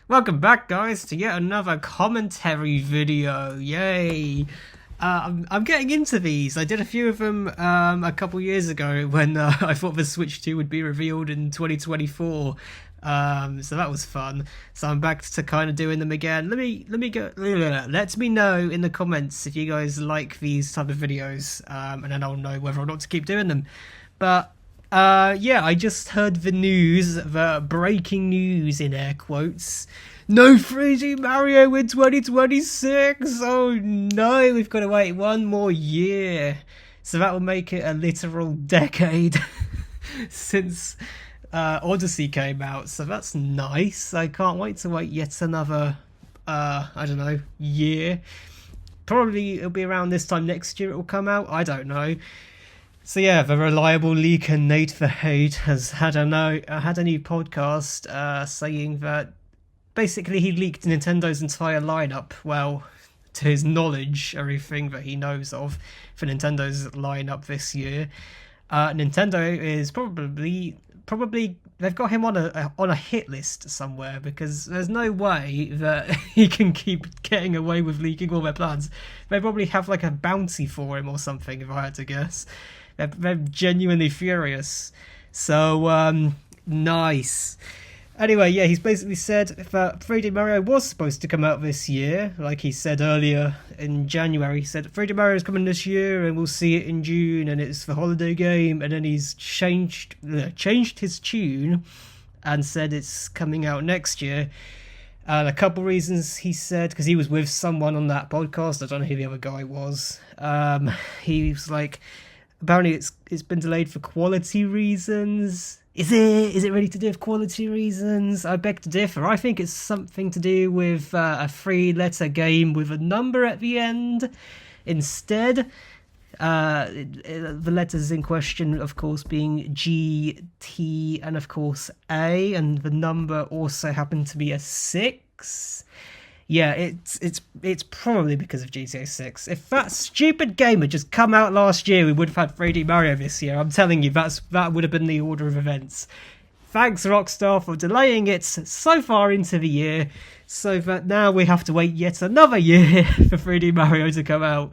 Welcome back, guys, to yet another commentary video. Yay! I'm getting into these. I did a few of them a couple years ago when I thought the Switch 2 would be revealed in 2024. So that was fun. So I'm back to kind of doing them again. Let me know in the comments if you guys like these type of videos, and then I'll know whether or not to keep doing them. But yeah, I just heard the breaking news in air quotes. No 3D Mario in 2026! Oh no, we've got to wait one more year. So that will make it a literal decade since Odyssey came out. So that's nice. I can't wait to wait yet another, I don't know, year. Probably it'll be around this time next year it will come out. I don't know. So yeah, the reliable leaker Nate the Hate has had a new podcast saying that basically he leaked Nintendo's entire lineup. Well, to his knowledge, everything that he knows of for Nintendo's lineup this year. Nintendo is probably they've got him on a hit list somewhere, because there's no way that he can keep getting away with leaking all their plans. They probably have like a bounty for him or something, if I had to guess. They're genuinely furious. So, nice. Anyway, yeah, he's basically said that 3D Mario was supposed to come out this year. Like he said earlier in January, he said 3D Mario is coming this year and we'll see it in June and it's the holiday game. And then he's changed his tune and said it's coming out next year. And a couple reasons he said, because he was with someone on that podcast. I don't know who the other guy was. He was like, apparently it's been delayed for quality reasons. Is it really to do with quality reasons? I beg to differ. I think it's something to do with a three-letter game with a number at the end instead. The letters in question, of course, being G, T, and of course A, and the number also happened to be a 6. Yeah, it's probably because of GTA 6. If that stupid game had just come out last year, we would have had 3D Mario this year. I'm telling you, that would have been the order of events. Thanks, Rockstar, for delaying it so far into the year, so that now we have to wait yet another year for 3D Mario to come out.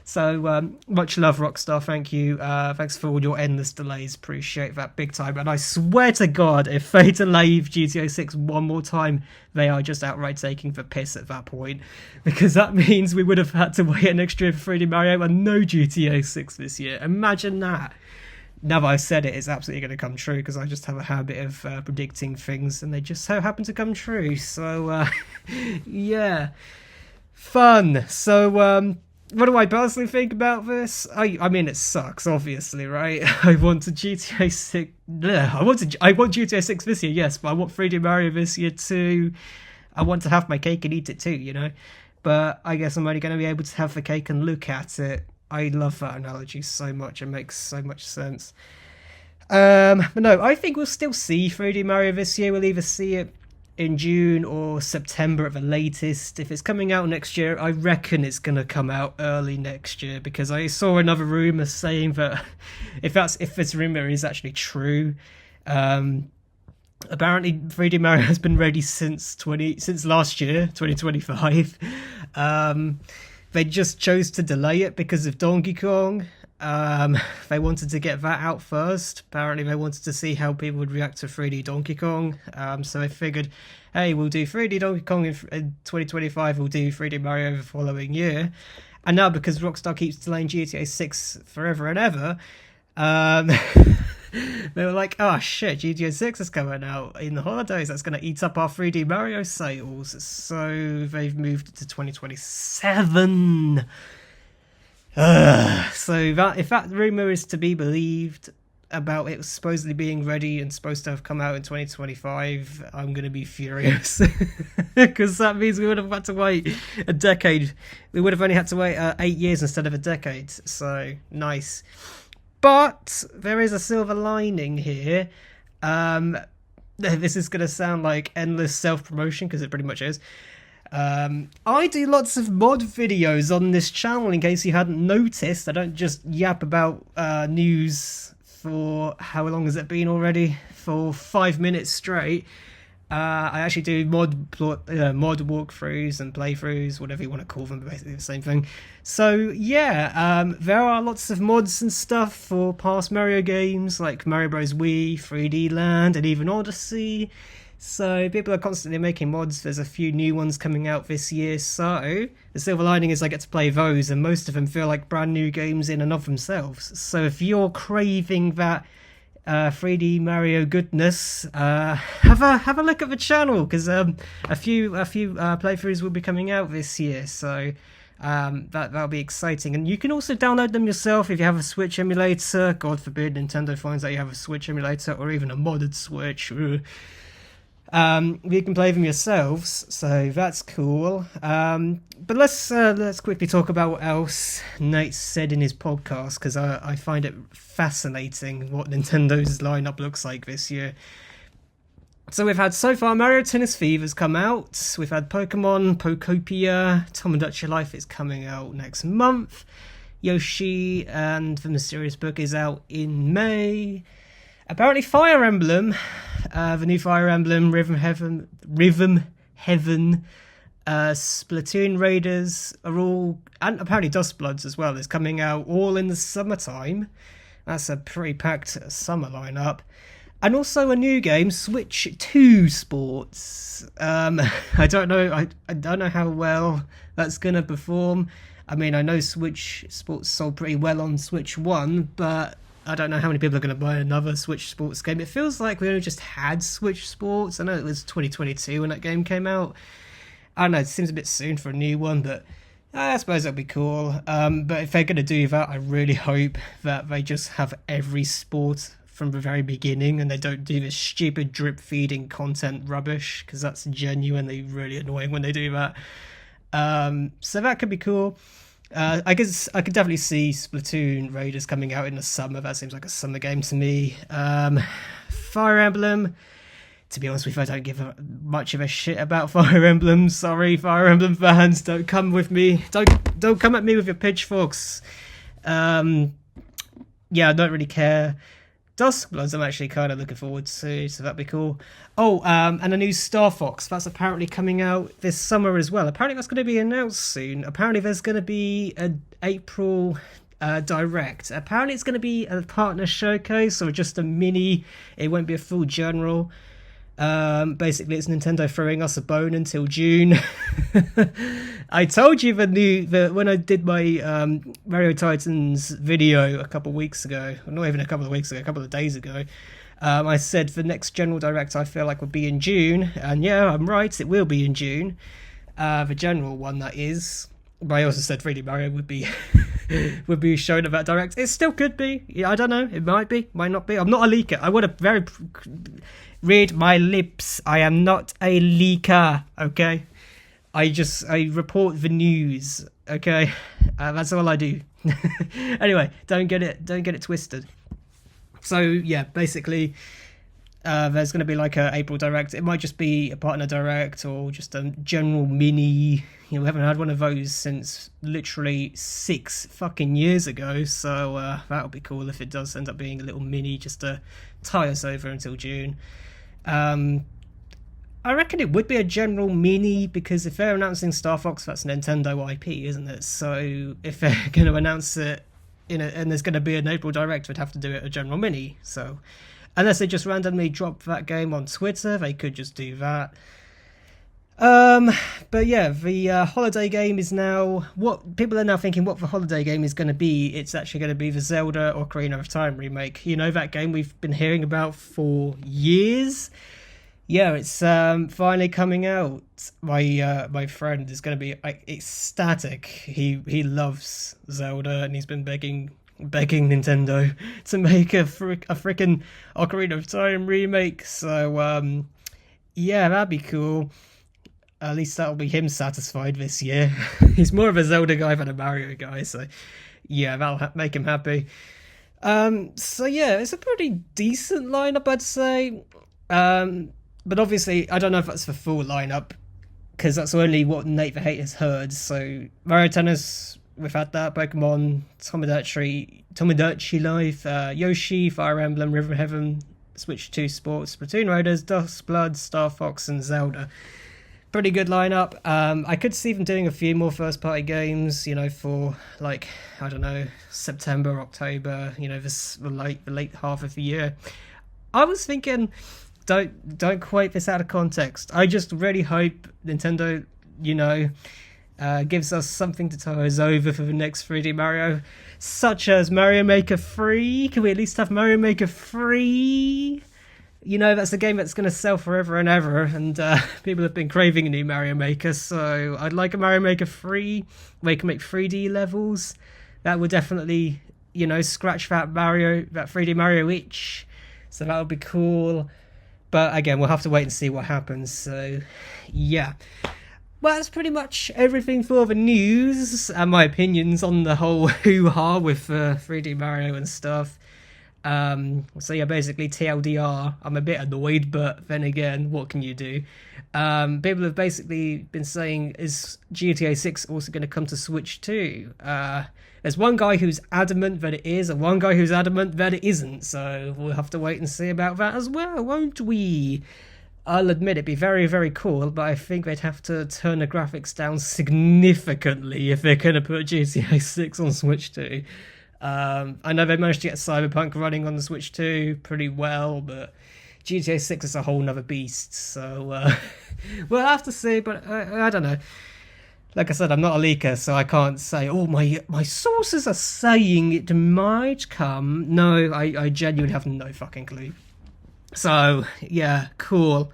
So, much love, Rockstar. Thank you. Thanks for all your endless delays. Appreciate that big time. And I swear to God, if they delay GTA 6 one more time, they are just outright taking the piss at that point. Because that means we would have had to wait an extra year for 3D Mario and no GTA 6 this year. Imagine that. Now that I've said it, it's absolutely going to come true, because I just have a habit of predicting things, and they just so happen to come true. So, yeah. Fun. So, what do I personally think about this? I mean, it sucks, obviously, right? I want GTA 6. I want GTA 6 this year, yes, but I want 3D Mario this year too. I want to have my cake and eat it too, you know? But I guess I'm only going to be able to have the cake and look at it. I love that analogy so much. It makes so much sense. But no, I think we'll still see 3D Mario this year. We'll either see it in June or September at the latest. If it's coming out next year, I reckon it's going to come out early next year, because I saw another rumour saying that if this rumour is actually true, apparently 3D Mario has been ready since last year, 2025. They just chose to delay it because of Donkey Kong. They wanted to get that out first. Apparently they wanted to see how people would react to 3D Donkey Kong. So they figured, hey, we'll do 3D Donkey Kong in 2025, we'll do 3D Mario the following year. And now, because Rockstar keeps delaying GTA 6 forever and ever, they were like, oh shit, GTA 6 is coming out in the holidays, that's going to eat up our 3D Mario sales. So they've moved it to 2027. So that, if that rumour is to be believed about it supposedly being ready and supposed to have come out in 2025, I'm going to be furious. Because that means we would have had to wait a decade. We would have only had to wait 8 years instead of a decade. So, nice. But there is a silver lining here. This is going to sound like endless self-promotion, because it pretty much is. I do lots of mod videos on this channel, in case you hadn't noticed. I don't just yap about news for, how long has it been already? For 5 minutes straight. I actually do mod walkthroughs and playthroughs, whatever you want to call them, basically the same thing. So yeah, there are lots of mods and stuff for past Mario games like Mario Bros. Wii, 3D Land, and even Odyssey. So people are constantly making mods. There's a few new ones coming out this year. So the silver lining is I get to play those, and most of them feel like brand new games in and of themselves. So if you're craving that 3D Mario goodness, have a look at the channel, because a few playthroughs will be coming out this year, so that'll be exciting. And you can also download them yourself if you have a Switch emulator. God forbid Nintendo finds out you have a Switch emulator or even a modded Switch. You can play them yourselves, so that's cool. But let's quickly talk about what else Nate said in his podcast, because I find it fascinating what Nintendo's lineup looks like this year. So we've had so far Mario Tennis Fever's come out. We've had Pokemon Pokopia, Tomodachi Life is coming out next month. Yoshi and the Mysterious Book is out in May. Apparently Fire Emblem, the new Fire Emblem, Rhythm Heaven, Splatoon Raiders are all, and apparently Dustbloods as well, is coming out all in the summertime. That's a pretty packed summer lineup. And also a new game, Switch 2 Sports. I don't know how well that's gonna perform. I mean, I know Switch Sports sold pretty well on Switch 1, but I don't know how many people are going to buy another Switch Sports game. It feels like we only just had Switch Sports. I know it was 2022 when that game came out. I don't know, it seems a bit soon for a new one, but I suppose that'll be cool. But if they're going to do that, I really hope that they just have every sport from the very beginning and they don't do this stupid drip feeding content rubbish, because that's genuinely really annoying when they do that. So that could be cool. I guess I could definitely see Splatoon Raiders coming out in the summer. That seems like a summer game to me. Fire Emblem, to be honest with you, I don't give much of a shit about Fire Emblem. Sorry, Fire Emblem fans, don't come with me. Don't come at me with your pitchforks. Yeah, I don't really care. Duskbloods I'm actually kind of looking forward to, so that'd be cool. Oh, and a new Star Fox, that's apparently coming out this summer as well. Apparently that's going to be announced soon. Apparently there's going to be an April Direct. Apparently it's going to be a partner showcase, or just a mini, it won't be a full general. Basically it's Nintendo throwing us a bone until June. I told you that when I did my Mario Titans video a couple of weeks ago, or not even a couple of weeks ago, a couple of days ago, I said the next general direct I feel like would be in June, and yeah, I'm right, it will be in June. The general one, that is. But I also said 3D Mario would be would be shown at that direct. It still could be. I don't know. It might be, might not be. I'm not a leaker. I would have very read my lips. I am not a leaker. Okay. I report the news. Okay. That's all I do. Anyway, don't get it twisted. So yeah, basically, there's going to be like a April Direct. It might just be a partner direct or just a general mini. We haven't had one of those since literally 6 fucking years ago. So that'll be cool if it does end up being a little mini just to tie us over until June. I reckon it would be a general mini, because if they're announcing Star Fox, that's Nintendo IP, isn't it? So if they're going to announce it and there's going to be an April Direct, we'd have to do it a general mini. So unless they just randomly drop that game on Twitter, they could just do that. But yeah, the holiday game is now, what people are now thinking what the holiday game is going to be. It's actually going to be the Zelda Ocarina of Time remake. You know, that game we've been hearing about for years. Yeah, it's finally coming out. My friend is going to be ecstatic. He loves Zelda, and he's been begging Nintendo to make a freaking Ocarina of Time remake. So yeah, that'd be cool. At least that'll be him satisfied this year. He's more of a Zelda guy than a Mario guy, so yeah, that'll make him happy. So yeah, it's a pretty decent lineup, I'd say. But obviously, I don't know if that's the full lineup, because that's only what Nate the Hate has heard. So Mario Tennis, we've had that. Pokemon, Tomodachi Life, Yoshi, Fire Emblem, River Heaven, Switch 2 Sports, Splatoon Raiders, Dust Blood, Star Fox, and Zelda. Pretty good lineup. I could see them doing a few more first-party games, you know, for like, I don't know, September, October, you know, the late half of the year. I was thinking, don't quote this out of context. I just really hope Nintendo, you know, gives us something to tie us over for the next 3D Mario, such as Mario Maker 3. Can we at least have Mario Maker 3? You know, that's a game that's going to sell forever and ever, and people have been craving a new Mario Maker, so I'd like a Mario Maker 3 where you can make 3D levels. That would definitely, you know, scratch that 3D Mario itch, so that would be cool. But again, we'll have to wait and see what happens, so yeah. Well, that's pretty much everything for the news and my opinions on the whole hoo-ha with 3D Mario and stuff. So yeah, basically TLDR, I'm a bit annoyed, but then again, what can you do? People have basically been saying, is GTA 6 also going to come to Switch 2? There's one guy who's adamant that it is, and one guy who's adamant that it isn't, so we'll have to wait and see about that as well, won't we? I'll admit it'd be very, very cool, but I think they'd have to turn the graphics down significantly if they're going to put GTA 6 on Switch 2. I know they managed to get Cyberpunk running on the Switch 2 pretty well, but GTA 6 is a whole nother beast, so we'll have to see, but I don't know. Like I said, I'm not a leaker, so I can't say, oh, my sources are saying it might come. No, I genuinely have no fucking clue. So, yeah, cool.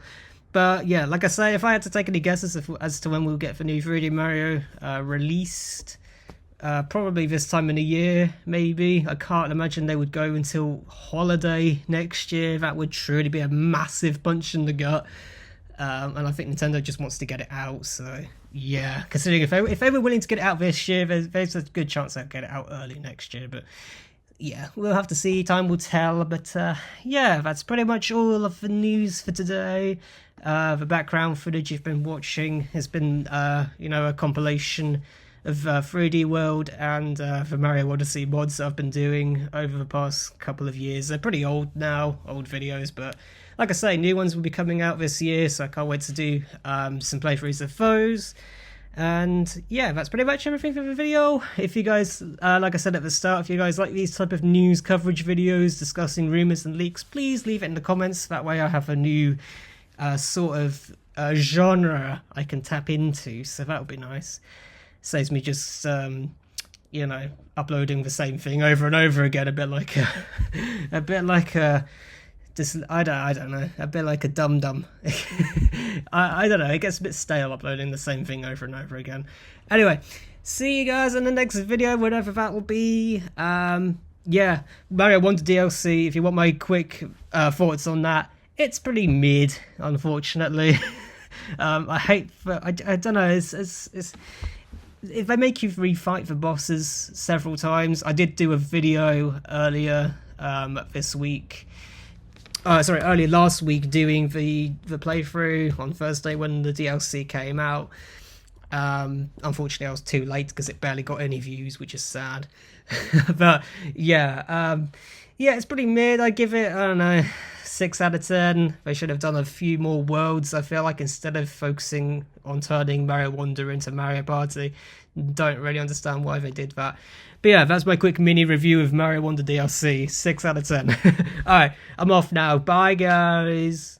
But yeah, like I say, if I had to take any guesses as to when we'll get the new 3D Mario released, probably this time in the year, maybe. I can't imagine they would go until holiday next year. That would truly be a massive punch in the gut. And I think Nintendo just wants to get it out, so yeah. Considering if they were willing to get it out this year, there's a good chance they'll get it out early next year, but yeah, we'll have to see, time will tell, but yeah, that's pretty much all of the news for today. The background footage you've been watching has been, you know, a compilation of 3D World and the Mario Odyssey mods that I've been doing over the past couple of years. They're pretty old now, old videos, but like I say, new ones will be coming out this year, so I can't wait to do some playthroughs of those. And yeah, that's pretty much everything for the video. If you guys, like I said at the start, if you guys like these type of news coverage videos discussing rumours and leaks, please leave it in the comments. That way I have a new sort of genre I can tap into, so that would be nice. Saves me just, you know, uploading the same thing over and over again, a bit like I don't know, a bit like a dum-dum. I don't know, it gets a bit stale uploading the same thing over and over again. Anyway, see you guys in the next video, whatever that will be. Yeah, Mario Wonder DLC, if you want my quick thoughts on that, it's pretty mid, unfortunately. I don't know, it's if they make you refight the bosses several times. I did do a video earlier earlier last week doing the playthrough on Thursday when the DLC came out. Unfortunately I was too late because it barely got any views, which is sad. But yeah, it's pretty mid. I give it, I don't know, 6 out of 10. They should have done a few more worlds, I feel like, instead of focusing on turning Mario Wonder into Mario Party. Don't really understand why they did that. But yeah, that's my quick mini review of Mario Wonder DLC. 6 out of 10. Alright, I'm off now. Bye, guys.